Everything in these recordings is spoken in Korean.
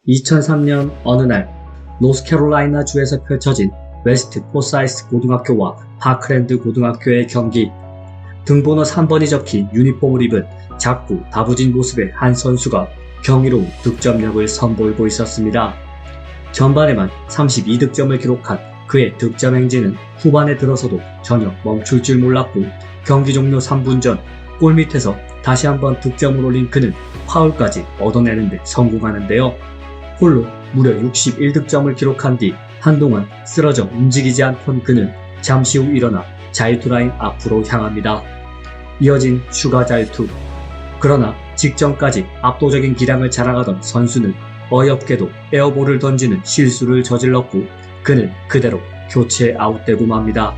2003년 어느 날 노스캐롤라이나주에서 펼쳐진 웨스트 포사이스 고등학교와 파크랜드 고등학교의 경기. 등번호 3번이 적힌 유니폼을 입은 작고 다부진 모습의 한 선수가 경이로운 득점력을 선보이고 있었습니다. 전반에만 32득점을 기록한 그의 득점 행진은 후반에 들어서도 전혀 멈출 줄 몰랐고, 경기 종료 3분 전 골밑에서 다시 한번 득점을 올린 그는 파울까지 얻어내는 데 성공하는데요. 홀로 무려 61득점을 기록한 뒤 한동안 쓰러져 움직이지 않던 그는 잠시 후 일어나 자유투 라인 앞으로 향합니다. 이어진 추가 자유투. 그러나 직전까지 압도적인 기량을 자랑하던 선수는 어이없게도 에어볼을 던지는 실수를 저질렀고, 그는 그대로 교체 아웃되고 맙니다.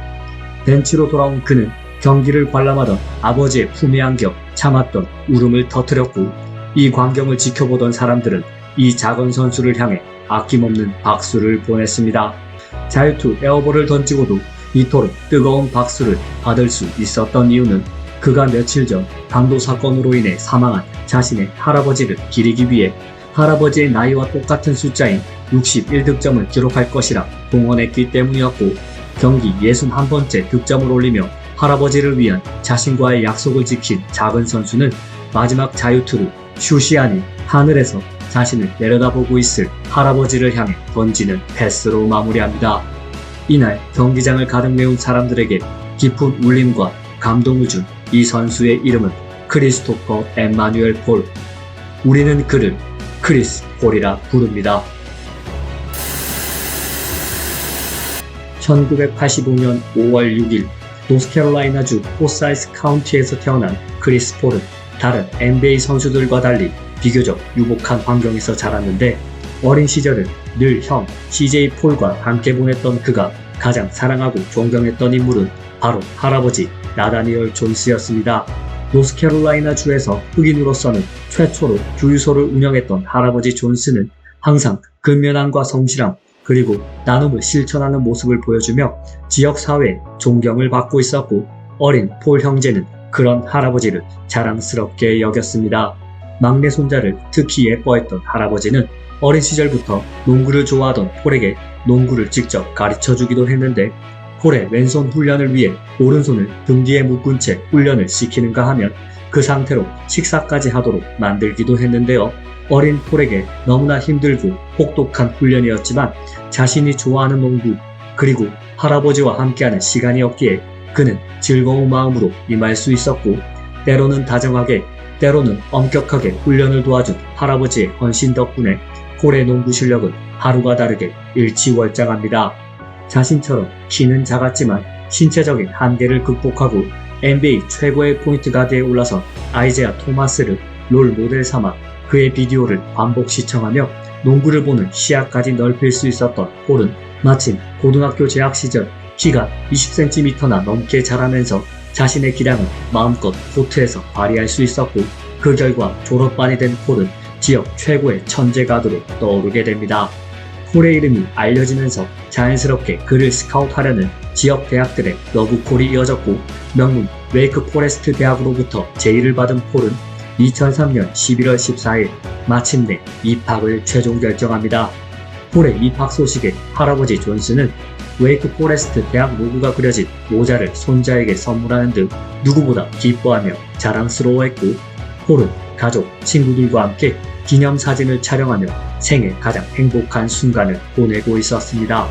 벤치로 돌아온 그는 경기를 관람하던 아버지의 품에 안겨 참았던 울음을 터뜨렸고, 이 광경을 지켜보던 사람들은 이 작은 선수를 향해 아낌없는 박수를 보냈습니다. 자유투 에어볼을 던지고도 이토록 뜨거운 박수를 받을 수 있었던 이유는 그가 며칠 전 강도 사건으로 인해 사망한 자신의 할아버지를 기리기 위해 할아버지의 나이와 똑같은 숫자인 61득점을 기록할 것이라 공언했기 때문이었고, 경기 61번째 득점을 올리며 할아버지를 위한 자신과의 약속을 지킨 작은 선수는 마지막 자유투로 슛이 아닌 하늘에서 자신을 내려다보고 있을 할아버지를 향해 던지는 패스로 마무리합니다. 이날 경기장을 가득 메운 사람들에게 깊은 울림과 감동을 준 이 선수의 이름은 크리스토퍼 엠마뉴엘 폴. 우리는 그를 크리스 폴이라 부릅니다. 1985년 5월 6일 노스캐롤라이나주 포사이스 카운티에서 태어난 크리스 폴은 다른 NBA 선수들과 달리 비교적 유복한 환경에서 자랐는데, 어린 시절을 늘 형 CJ 폴과 함께 보냈던 그가 가장 사랑하고 존경했던 인물은 바로 할아버지 나다니엘 존스였습니다. 노스캐롤라이나 주에서 흑인으로서는 최초로 주유소를 운영했던 할아버지 존스는 항상 근면함과 성실함, 그리고 나눔을 실천하는 모습을 보여주며 지역사회에 존경을 받고 있었고, 어린 폴 형제는 그런 할아버지를 자랑스럽게 여겼습니다. 막내 손자를 특히 예뻐했던 할아버지는 어린 시절부터 농구를 좋아하던 폴에게 농구를 직접 가르쳐주기도 했는데, 폴의 왼손 훈련을 위해 오른손을 등 뒤에 묶은 채 훈련을 시키는가 하면 그 상태로 식사까지 하도록 만들기도 했는데요. 어린 폴에게 너무나 힘들고 혹독한 훈련이었지만 자신이 좋아하는 농구, 그리고 할아버지와 함께하는 시간이었기에 그는 즐거운 마음으로 임할 수 있었고, 때로는 다정하게, 때로는 엄격하게 훈련을 도와준 할아버지의 헌신 덕분에 폴의 농구 실력은 하루가 다르게 일취월장합니다. 자신처럼 키는 작았지만 신체적인 한계를 극복하고 NBA 최고의 포인트 가드에 올라선 아이제아 토마스를 롤 모델 삼아 그의 비디오를 반복 시청하며 농구를 보는 시야까지 넓힐 수 있었던 폴은 마침 고등학교 재학 시절 키가 20cm나 넘게 자라면서 자신의 기량을 마음껏 코트에서 발휘할 수 있었고, 그 결과 졸업반이 된 폴은 지역 최고의 천재 가드로 떠오르게 됩니다. 폴의 이름이 알려지면서 자연스럽게 그를 스카웃하려는 지역 대학들의 러브콜이 이어졌고, 명문 웨이크 포레스트 대학으로부터 제의를 받은 폴은 2003년 11월 14일 마침내 입학을 최종 결정합니다. 폴의 입학 소식에 할아버지 존스는 웨이크 포레스트 대학 로고가 그려진 모자를 손자에게 선물하는 등 누구보다 기뻐하며 자랑스러워했고, 폴은 가족, 친구들과 함께 기념사진을 촬영하며 생애 가장 행복한 순간을 보내고 있었습니다.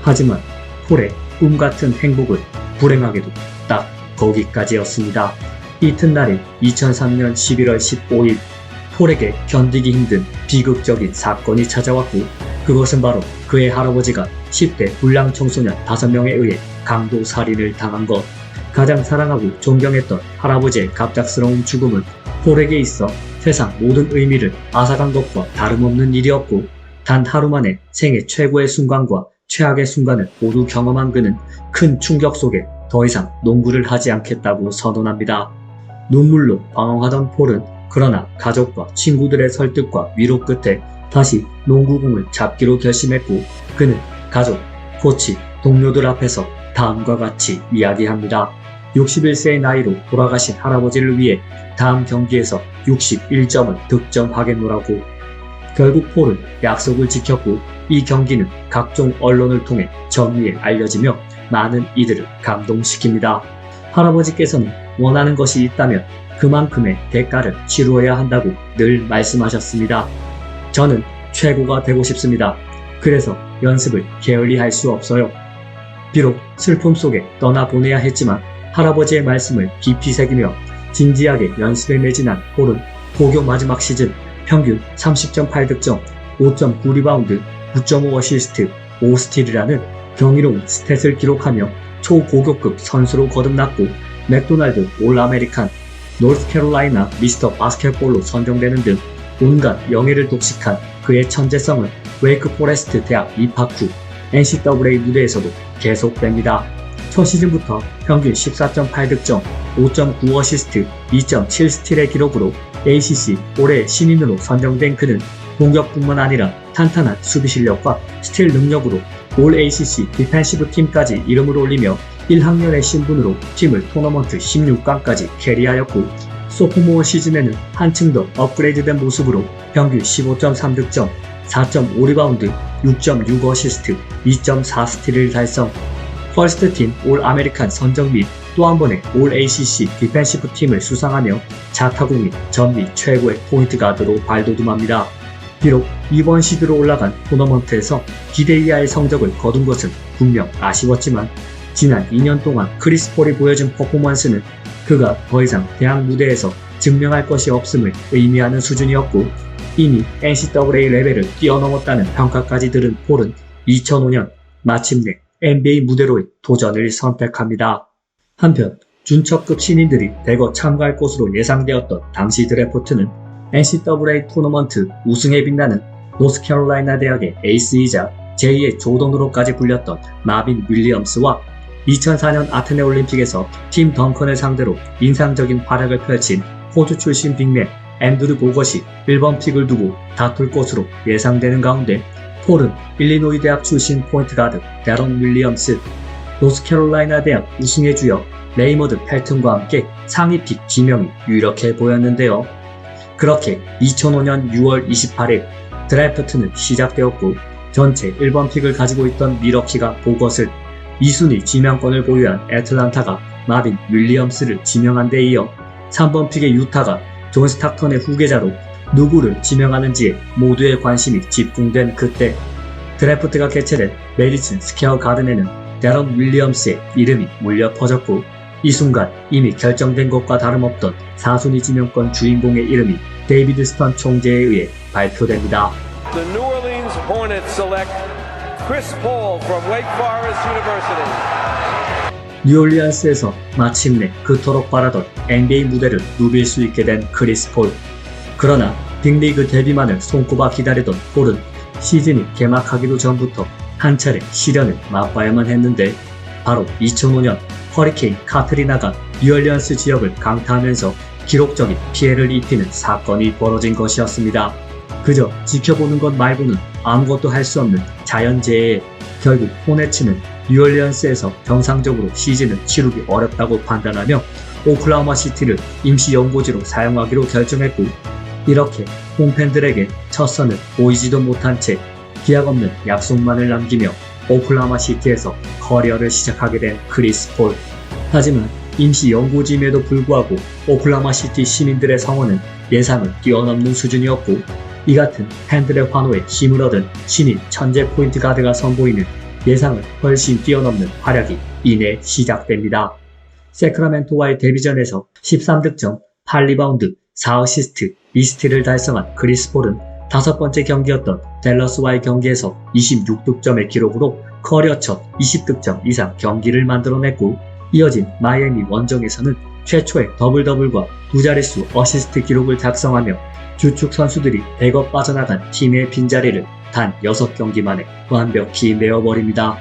하지만 폴의 꿈같은 행복은 불행하게도 딱 거기까지였습니다. 이튿날인 2003년 11월 15일 폴에게 견디기 힘든 비극적인 사건이 찾아왔고, 그것은 바로 그의 할아버지가 10대 불량 청소년 5명에 의해 강도 살인을 당한 것. 가장 사랑하고 존경했던 할아버지의 갑작스러운 죽음은 폴에게 있어 세상 모든 의미를 앗아간 것과 다름없는 일이었고, 단 하루 만에 생애 최고의 순간과 최악의 순간을 모두 경험한 그는 큰 충격 속에 더 이상 농구를 하지 않겠다고 선언합니다. 눈물로 방황하던 폴은 그러나 가족과 친구들의 설득과 위로 끝에 다시 농구공을 잡기로 결심했고, 그는 가족, 코치, 동료들 앞에서 다음과 같이 이야기합니다. 61세의 나이로 돌아가신 할아버지를 위해 다음 경기에서 61점을 득점하겠노라고. 결국 폴은 약속을 지켰고 이 경기는 각종 언론을 통해 전 위에 알려지며 많은 이들을 감동시킵니다. 할아버지께서는 원하는 것이 있다면 그만큼의 대가를 치루어야 한다고 늘 말씀하셨습니다. 저는 최고가 되고 싶습니다. 그래서 연습을 게을리할 수 없어요. 비록 슬픔 속에 떠나보내야 했지만 할아버지의 말씀을 깊이 새기며 진지하게 연습에 매진한 폴은 고교 마지막 시즌 평균 30.8득점, 5.9 리바운드, 9.5 어시스트, 5스틸이라는 경이로운 스탯을 기록하며 초고교급 선수로 거듭났고 맥도날드 올 아메리칸, 노스캐롤라이나 미스터 바스켓볼로 선정되는 등 온갖 명예를 독식한 그의 천재성은 웨이크 포레스트 대학 입학 후 NCAA 무대에서도 계속됩니다. 첫 시즌부터 평균 14.8득점, 5.9 어시스트, 2.7 스틸의 기록으로 ACC 올해의 신인으로 선정된 그는 공격뿐만 아니라 탄탄한 수비 실력과 스틸 능력으로 올 ACC 디펜시브 팀까지 이름을 올리며 1학년의 신분으로 팀을 토너먼트 16강까지 캐리하였고 소포모어 시즌에는 한층 더 업그레이드된 모습으로 평균 15.3득점, 4.5 리바운드, 6.6 어시스트, 2.4 스틸을 달성. 퍼스트팀 올 아메리칸 선정 및 또 한 번의 올 ACC 디펜시브 팀을 수상하며 자타공 및 전미 최고의 포인트 가드로 발돋움합니다. 비록 이번 시드로 올라간 토너먼트에서 기대 이하의 성적을 거둔 것은 분명 아쉬웠지만 지난 2년 동안 크리스 폴이 보여준 퍼포먼스는 그가 더 이상 대학 무대에서 증명할 것이 없음을 의미하는 수준이었고 이미 NCAA 레벨을 뛰어넘었다는 평가까지 들은 폴은 2005년 마침내 NBA 무대로의 도전을 선택합니다. 한편 준척급 신인들이 대거 참가할 것으로 예상되었던 당시 드래프트는 NCAA 토너먼트 우승에 빛나는 노스캐롤라이나 대학의 에이스이자 제2의 조던으로까지 불렸던 마빈 윌리엄스와 2004년 아테네 올림픽에서 팀 덩컨을 상대로 인상적인 활약을 펼친 호주 출신 빅맨 앤드류 보것이 1번 픽을 두고 다툴 것으로 예상되는 가운데 폴은 일리노이 대학 출신 포인트 가드 데런 윌리엄스, 노스캐롤라이나 대학 우승의 주역 레이머드 펠튼과 함께 상위 픽 지명이 유력해 보였는데요. 그렇게 2005년 6월 28일 드래프트는 시작되었고 전체 1번 픽을 가지고 있던 미러키가 보것을 2순위 지명권을 보유한 애틀란타가 마빈 윌리엄스를 지명한 데 이어 3번 픽의 유타가 존 스타턴의 후계자로 누구를 지명하는지에 모두의 관심이 집중된 그때 드래프트가 개최된 메디슨 스퀘어 가든에는 데런 윌리엄스의 이름이 울려 퍼졌고 이 순간 이미 결정된 것과 다름없던 4순위 지명권 주인공의 이름이 데이비드 스턴 총재에 의해 발표됩니다. The New Orleans Hornets select Chris Paul from Wake Forest University. 뉴올리언스에서 마침내 그토록 바라던 NBA 무대를 누빌 수 있게 된 크리스 폴. 그러나 빅리그 데뷔만을 손꼽아 기다리던 폴은 시즌이 개막하기도 전부터 한 차례 시련을 맛봐야만 했는데 바로 2005년 허리케인 카트리나가 뉴올리언스 지역을 강타하면서 기록적인 피해를 입히는 사건이 벌어진 것이었습니다. 그저 지켜보는 것 말고는 아무것도 할 수 없는 자연재해에 결국 호네츠는 뉴올리언스에서 정상적으로 시즌을 치르기 어렵다고 판단하며 오클라호마 시티를 임시 연고지로 사용하기로 결정했고 이렇게 홈팬들에게 첫 선을 보이지도 못한 채 기약 없는 약속만을 남기며 오클라호마 시티에서 커리어를 시작하게 된 크리스 폴. 하지만 임시 연고지임에도 불구하고 오클라호마 시티 시민들의 성원은 예상을 뛰어넘는 수준이었고 이 같은 팬들의 환호에 힘을 얻은 신인 천재 포인트 가드가 선보이는 예상을 훨씬 뛰어넘는 활약이 이내 시작됩니다. 세크라멘토와의 데뷔전에서 13득점, 8리바운드, 4어시스트, 2스틸을 달성한 크리스 폴은 다섯 번째 경기였던 댈러스와의 경기에서 26득점의 기록으로 커리어 첫 20득점 이상 경기를 만들어냈고 이어진 마이애미 원정에서는 최초의 더블더블과 두 자릿수 어시스트 기록을 작성하며 주축 선수들이 대거 빠져나간 팀의 빈자리를 단 6경기 만에 완벽히 메워버립니다.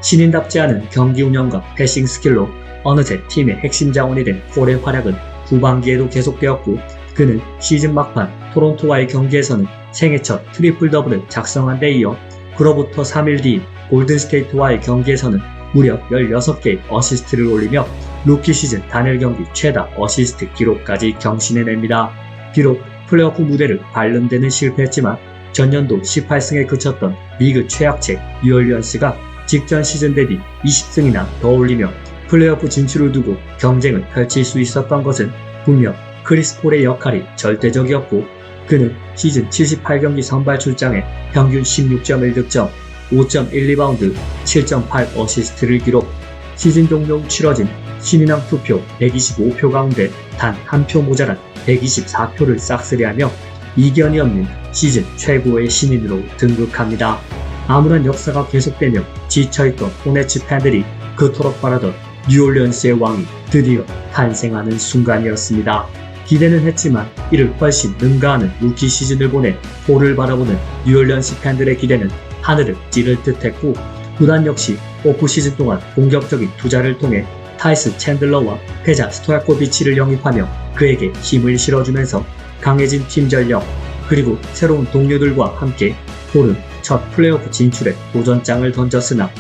신인답지 않은 경기 운영과 패싱 스킬로 어느새 팀의 핵심 자원이 된 폴의 활약은 후반기에도 계속되었고 그는 시즌 막판 토론토와의 경기에서는 생애 첫 트리플 더블을 작성한 데 이어 그로부터 3일 뒤인 골든스테이트와의 경기에서는 무려 16개의 어시스트를 올리며 루키 시즌 단일 경기 최다 어시스트 기록까지 경신해냅니다. 비록 플레이오프 무대를 밟는 데는 실패했지만 전년도 18승에 그쳤던 리그 최약체 뉴올리언스가 직전 시즌 대비 20승이나 더 올리며 플레이오프 진출을 두고 경쟁을 펼칠 수 있었던 것은 분명 크리스 폴의 역할이 절대적이었고, 그는 시즌 78경기 선발 출장에 평균 16.1득점, 5.1리바운드, 7.8 어시스트를 기록. 시즌 종료 후 치러진 신인왕 투표 125표 가운데 단 한 표 모자란 124표를 싹쓸이하며 이견이 없는 시즌 최고의 신인으로 등극합니다. 아무런 역사가 계속되며 지쳐있던 호네츠 팬들이 그토록 바라던 뉴올리언스의 왕이 드디어 탄생하는 순간이었습니다. 기대는 했지만 이를 훨씬 능가하는 루키 시즌을 보내 폴을 바라보는 뉴올리언스 팬들의 기대는 하늘을 찌를 듯했고, 구단 역시 오프 시즌 동안 공격적인 투자를 통해 타이스 챈들러와 패자 스토야코비치를 영입하며 그에게 힘을 실어주면서 강해진 팀 전력, 그리고 새로운 동료들과 함께 폴은 첫 플레이오프 진출에 도전장을 던졌으나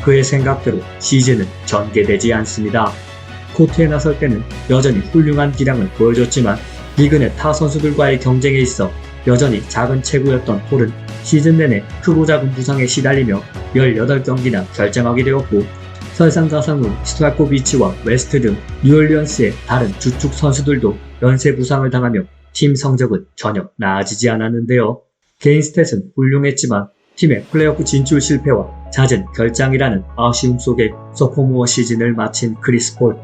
그의 생각대로 시즌은 전개되지 않습니다. 코트에 나설 때는 여전히 훌륭한 기량을 보여줬지만 리그 내 타 선수들과의 경쟁에 있어 여전히 작은 체구였던 폴은 시즌 내내 크고 작은 부상에 시달리며 18경기나 결장하게 되었고, 설상가상으로 스토야코비치와 웨스트 등 뉴올리언스의 다른 주축 선수들도 연쇄 부상을 당하며 팀 성적은 전혀 나아지지 않았는데요. 개인 스탯은 훌륭했지만 팀의 플레이오프 진출 실패와 잦은 결장이라는 아쉬움 속에 소포모어 시즌을 마친 크리스 폴.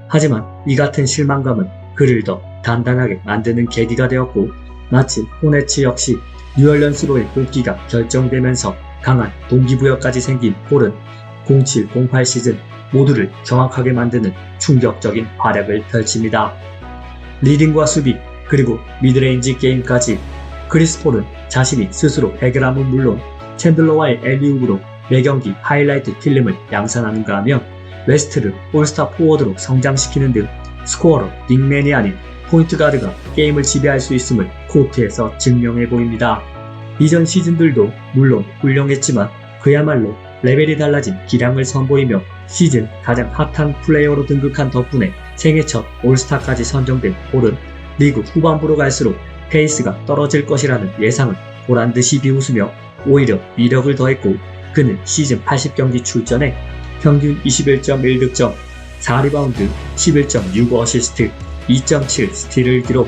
하지만 이 같은 실망감은 그를 더 단단하게 만드는 계기가 되었고, 마침 호네츠 역시 뉴올리언스로의 복귀가 결정되면서 강한 동기부여까지 생긴 폴은 07-08 시즌 모두를 경악하게 만드는 충격적인 활약을 펼칩니다. 리딩과 수비, 그리고 미드레인지 게임까지 크리스 폴은 자신이 스스로 해결함은 물론 챈들러와의 엘리웁으로 매경기 하이라이트 필름을 양산하는가 하며 웨스트를 올스타 포워드로 성장시키는 등 스코어러 빅맨이 아닌 포인트 가드가 게임을 지배할 수 있음을 코트에서 증명해 보입니다. 이전 시즌들도 물론 훌륭했지만 그야말로 레벨이 달라진 기량을 선보이며 시즌 가장 핫한 플레이어로 등극한 덕분에 생애 첫 올스타까지 선정된 폴은 리그 후반부로 갈수록 페이스가 떨어질 것이라는 예상을 보란듯이 비웃으며 오히려 위력을 더했고, 그는 시즌 80경기 출전에 평균 21.1득점, 4리바운드, 11.6 어시스트, 2.7 스틸을 기록.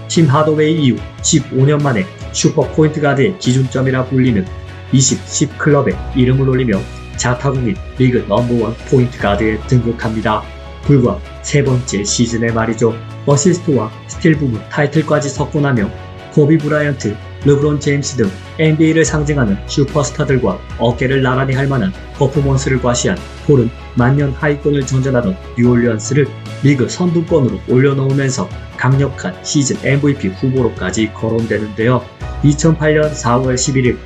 팀 하더웨이 이후 15년 만에 슈퍼 포인트 가드의 기준점이라 불리는 20-10 클럽에 이름을 올리며 자타공인 리그 넘버원 포인트 가드에 등극합니다. 불과 세 번째 시즌에 말이죠. 어시스트와 스틸 부문 타이틀까지 석권하며 코비 브라이언트, 르브론 제임스 등 NBA를 상징하는 슈퍼스타들과 어깨를 나란히 할 만한 퍼포먼스를 과시한 폴은 만년 하위권을 전전하던 뉴올리언스를 리그 선두권으로 올려놓으면서 강력한 시즌 MVP 후보로까지 거론되는데요. 2008년 4월 11일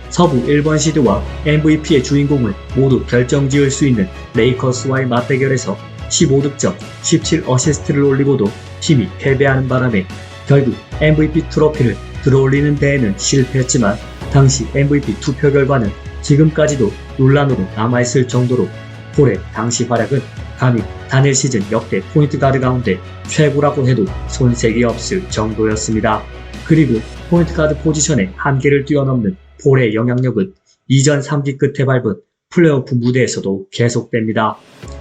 서부 1번 시드와 MVP의 주인공을 모두 결정지을 수 있는 레이커스와의 맞대결에서 15득점, 17 어시스트를 올리고도 팀이 패배하는 바람에 결국 MVP 트로피를 들어올리는 데에는 실패했지만 당시 MVP 투표 결과는 지금까지도 논란으로 남아있을 정도로 폴의 당시 활약은 감히 단일 시즌 역대 포인트 가드 가운데 최고라고 해도 손색이 없을 정도였습니다. 그리고 포인트 가드 포지션의 한계를 뛰어넘는 폴의 영향력은 이전 3기 끝에 밟은 플레이오프 무대에서도 계속됩니다.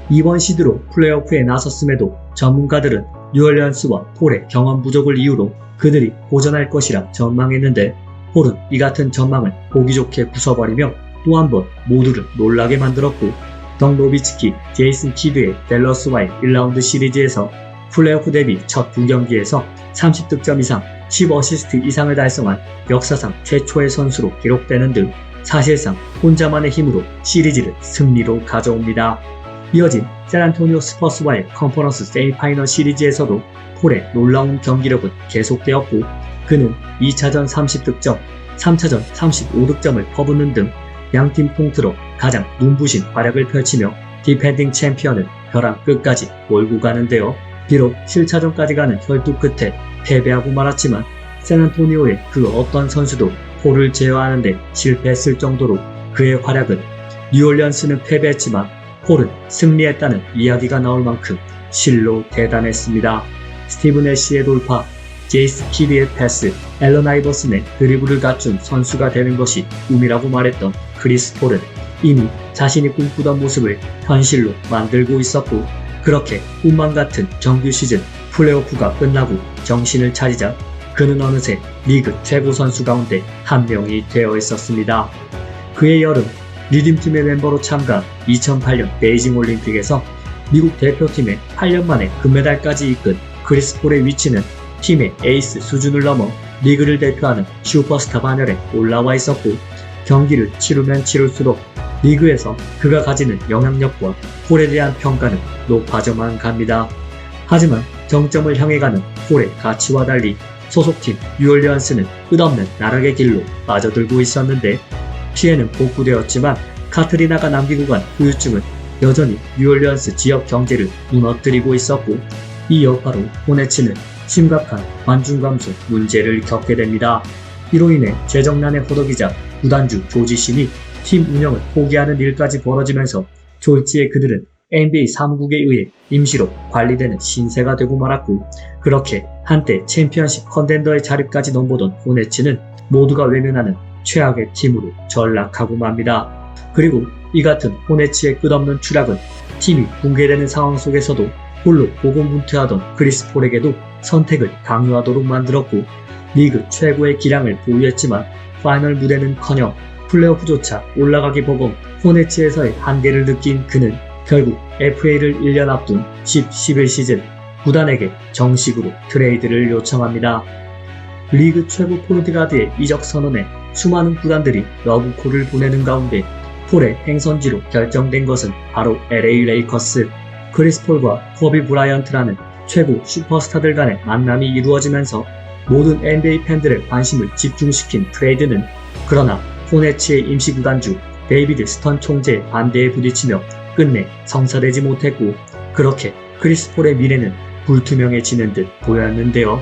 이번 시드로 플레이오프에 나섰음에도 전문가들은 뉴올리언스와 폴의 경험 부족을 이유로 그들이 고전할 것이라 전망했는데 폴은 이 같은 전망을 보기 좋게 부숴버리며 또 한 번 모두를 놀라게 만들었고, 덩 노비츠키, 제이슨 키드의 댈러스와의 1라운드 시리즈에서 플레이오프 데뷔 첫 2경기에서 30득점 이상, 10어시스트 이상을 달성한 역사상 최초의 선수로 기록되는 등 사실상 혼자만의 힘으로 시리즈를 승리로 가져옵니다. 이어진 샌안토니오 스퍼스와의 컨퍼런스 세미파이널 시리즈에서도 폴의 놀라운 경기력은 계속되었고, 그는 2차전 30득점, 3차전 35득점을 퍼붓는 등 양팀 통틀어 가장 눈부신 활약을 펼치며 디펜딩 챔피언을 벼랑 끝까지 몰고 가는데요. 비록 7차전까지 가는 혈투 끝에 패배하고 말았지만 샌안토니오의 그 어떤 선수도 폴을 제어하는데 실패했을 정도로 그의 활약은 뉴올리언스는 패배했지만 폴은 승리했다는 이야기가 나올 만큼 실로 대단했습니다. 스티브 내시의 돌파, 제이스 키드의 패스, 앨런 아이버슨의 드리블을 갖춘 선수가 되는 것이 꿈이라고 말했던 크리스 폴은 이미 자신이 꿈꾸던 모습을 현실로 만들고 있었고, 그렇게 꿈만 같은 정규 시즌 플레이오프가 끝나고 정신을 차리자 그는 어느새 리그 최고 선수 가운데 한 명이 되어 있었습니다. 그해 여름 리듬팀의 멤버로 참가한 2008년 베이징 올림픽에서 미국 대표팀에 8년 만에 금메달까지 이끈 크리스 폴의 위치는 팀의 에이스 수준을 넘어 리그를 대표하는 슈퍼스타 반열에 올라와 있었고, 경기를 치르면 치를수록 리그에서 그가 가지는 영향력과 폴에 대한 평가는 높아져만 갑니다. 하지만 정점을 향해 가는 폴의 가치와 달리 소속팀 뉴올리언스는 끝없는 나락의 길로 빠져들고 있었는데, 피해는 복구되었지만 카트리나가 남기고 간 후유증은 여전히 뉴올리언스 지역 경제를 무너뜨리고 있었고, 이 여파로 호네츠는 심각한 관중 감소 문제를 겪게 됩니다. 이로 인해 재정난에 허덕이자 구단주 조지 신이 팀 운영을 포기하는 일까지 벌어지면서 졸지에 그들은 NBA 사무국에 의해 임시로 관리되는 신세가 되고 말았고, 그렇게 한때 챔피언십 컨텐더의 자리까지 넘보던 호네츠는 모두가 외면하는 최악의 팀으로 전락하고 맙니다. 그리고 이 같은 호네츠의 끝없는 추락은 팀이 붕괴되는 상황 속에서도 홀로 고군분투하던 크리스 폴에게도 선택을 강요하도록 만들었고, 리그 최고의 기량을 보유했지만 파이널 무대는커녕 플레이오프조차 올라가기 버거운 호네츠에서의 한계를 느낀 그는 결국 FA를 1년 앞둔 10-11 시즌 구단에게 정식으로 트레이드를 요청합니다. 리그 최고 포르트가드의 이적 선언에 수많은 구단들이 러브콜을 보내는 가운데 폴의 행선지로 결정된 것은 바로 LA 레이커스. 크리스 폴과 코비 브라이언트라는 최고 슈퍼스타들 간의 만남이 이루어지면서 모든 NBA 팬들의 관심을 집중시킨 트레이드는, 그러나 호네츠의 임시구단주 데이비드 스턴 총재의 반대에 부딪히며 끝내 성사되지 못했고, 그렇게 크리스 폴의 미래는 불투명해지는 듯 보였는데요.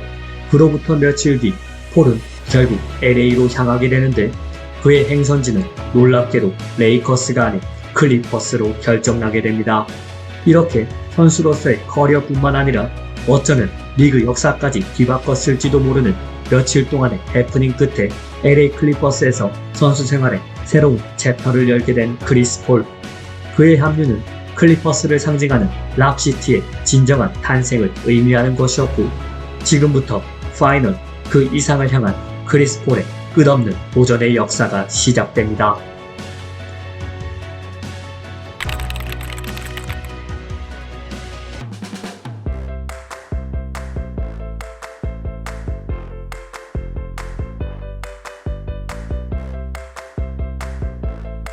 그로부터 며칠 뒤 폴은 결국 LA로 향하게 되는데, 그의 행선지는 놀랍게도 레이커스가 아닌 클리퍼스로 결정나게 됩니다. 이렇게 선수로서의 커리어뿐만 아니라 어쩌면 리그 역사까지 뒤바꿨을지도 모르는 며칠 동안의 해프닝 끝에 LA 클리퍼스에서 선수 생활의 새로운 챕터를 열게 된 크리스 폴. 그의 합류는 클리퍼스를 상징하는 락시티의 진정한 탄생을 의미하는 것이었고, 지금부터 파이널 그 이상을 향한 크리스 폴의 끝없는 도전의 역사가 시작됩니다.